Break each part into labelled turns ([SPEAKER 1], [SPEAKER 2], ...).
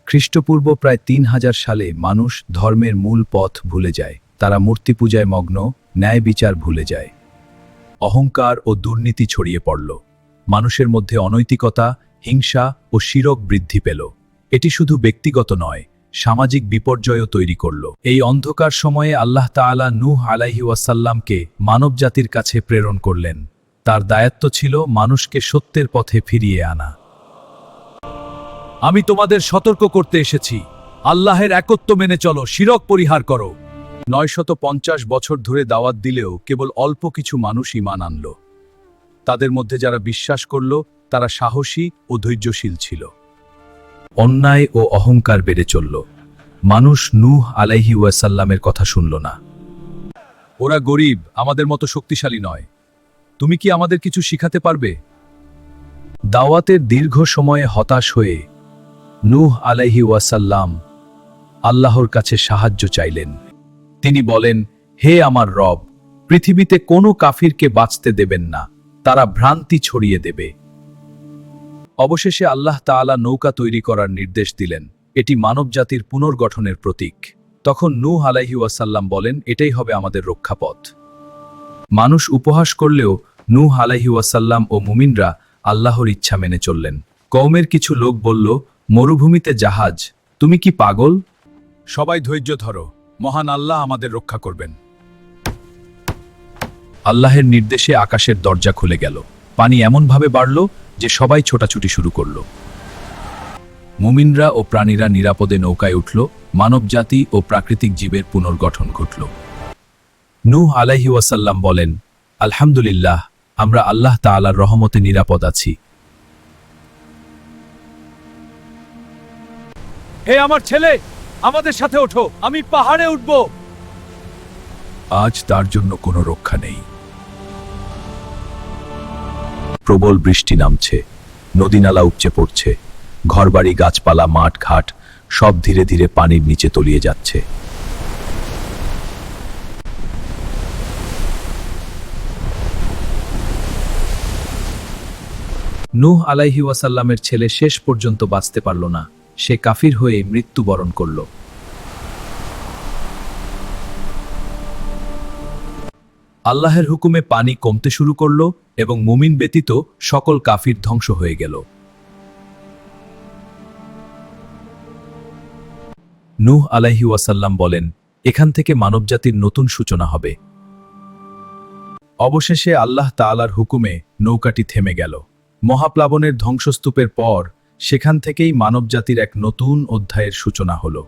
[SPEAKER 1] খ্রিস্টপূর্ব প্রায় ৩,০০০ সালে মানুষ ধর্মের মূল পথ ভুলে যায়। তারা মূর্তি পূজায় মগ্ন, ন্যায় বিচার ভুলে যায়। অহংকার ও দুর্নীতি ছড়িয়ে পড়ল। মানুষের মধ্যে অনৈতিকতা, হিংসা ও শিরক বৃদ্ধি পেল। এটি শুধু ব্যক্তিগত নয়, সামাজিক বিপর্যয়ও তৈরি করল। এই অন্ধকার সময়ে আল্লাহ তাআলা নূহ আলাইহি ওয়াসাল্লামকে মানবজাতির কাছে প্রেরণ করলেন। তার দায়িত্ব ছিল মানুষকে সত্যের পথে ফিরিয়ে আনা। আমি তোমাদের সতর্ক করতে এসেছি, আল্লাহের একত্ব মেনে চলো, শিরক পরিহার করো। ৯৫০ বছর ধরে দাওয়াত দিলেও কেবল অল্প কিছু মানুষ ঈমান আনল। তাদের মধ্যে যারা বিশ্বাস করল তারা সাহসী ও ধৈর্যশীল ছিল। অন্যায় ও অহংকার বেড়ে চলল। মানুষ নূহ আলাইহি ওয়াসাল্লামের কথা শুনল না। ওরা গরিব, আমাদের মতো শক্তিশালী নয়। তুমি কি আমাদের কিছু শিখাতে পারবে? দাওয়াতের দীর্ঘ সময়ে হতাশ হয়ে নূহ আলাইহি ওয়াসাল্লাম আল্লাহর কাছে সাহায্য চাইলেন। তিনি বলেন, হে আমার রব, পৃথিবীতে কোনো কাফিরকে বাঁচতে দেবেন না, তারা ভ্রান্তি ছড়িয়ে দেবে। অবশেষে আল্লাহ তাআলা নৌকা তৈরি করার নির্দেশ দিলেন। এটি মানবজাতির পুনর্গঠনের প্রতীক। তখন নূহ আলাইহি ওয়াসাল্লাম বলেন, এটাই হবে আমাদের রক্ষাপথ। মানুষ উপহাস করলেও নূহ আলাইহি ওয়াসাল্লাম ও মুমিনরা আল্লাহর ইচ্ছা মেনে চললেন। কওমের কিছু লোক বলল, মরুভূমিতে জাহাজ, তুমি কি পাগল? সবাই ধৈর্য ধরো, মহান আল্লাহ আমাদের রক্ষা করবেন। আল্লাহের নির্দেশে আকাশের দরজা খুলে গেল। পানি এমনভাবে বাড়ল যে সবাই ছোটাছুটি শুরু করল। মুমিনরা ও প্রাণীরা নিরাপদে নৌকায় উঠল। মানবজাতি ও প্রাকৃতিক জীবের পুনর্গঠন ঘটল। নূহ আলাইহি ওয়াসাল্লাম বলেন, আলহামদুলিল্লাহ, আমরা আল্লাহ তাআলার রহমতে নিরাপদ আছি। হে আমার ছেলে, আমাদের সাথে ওঠো, আমি পাহাড়ে উঠব। আজ তার জন্য কোনো রক্ষা নেই। প্রবল বৃষ্টি নামছে, নদী-নালা উপচে পড়ছে, ঘরবাড়ি, গাছপালা, মাঠ ঘাট সব ধীরে ধীরে পানির নিচে তলিয়ে যাচ্ছে। নূহ আলাইহি ওয়াসাল্লামের ছেলে শেষ পর্যন্ত বাঁচতে পারল না। সে কাফির হয়ে মৃত্যুবরণ করল। আল্লাহের হুকুমে পানি কমতে শুরু করল এবং মুমিন ব্যতীত সকল কাফির ধ্বংস হয়ে গেল। নূহ আলাইহি ওয়াসাল্লাম বলেন, এখান থেকে মানবজাতির নতুন সূচনা হবে। অবশেষে আল্লাহ তাআলার হুকুমে নৌকাটি থেমে গেল। মহাপ্লাবনের ধ্বংসস্তূপের পর সেখান থেকেই মানবজাতির এক নতুন অধ্যায়ের সূচনা হল।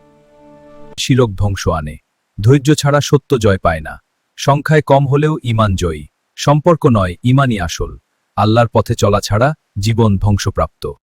[SPEAKER 1] শিরক ধ্বংস আনে। ধৈর্য ছাড়া সত্য জয় পায় না। সংখ্যায় কম হলেও ঈমান জয়ী। সম্পর্ক নয়, ঈমানই আসল। আল্লাহর পথে চলা ছাড়া জীবন ধ্বংসপ্রাপ্ত।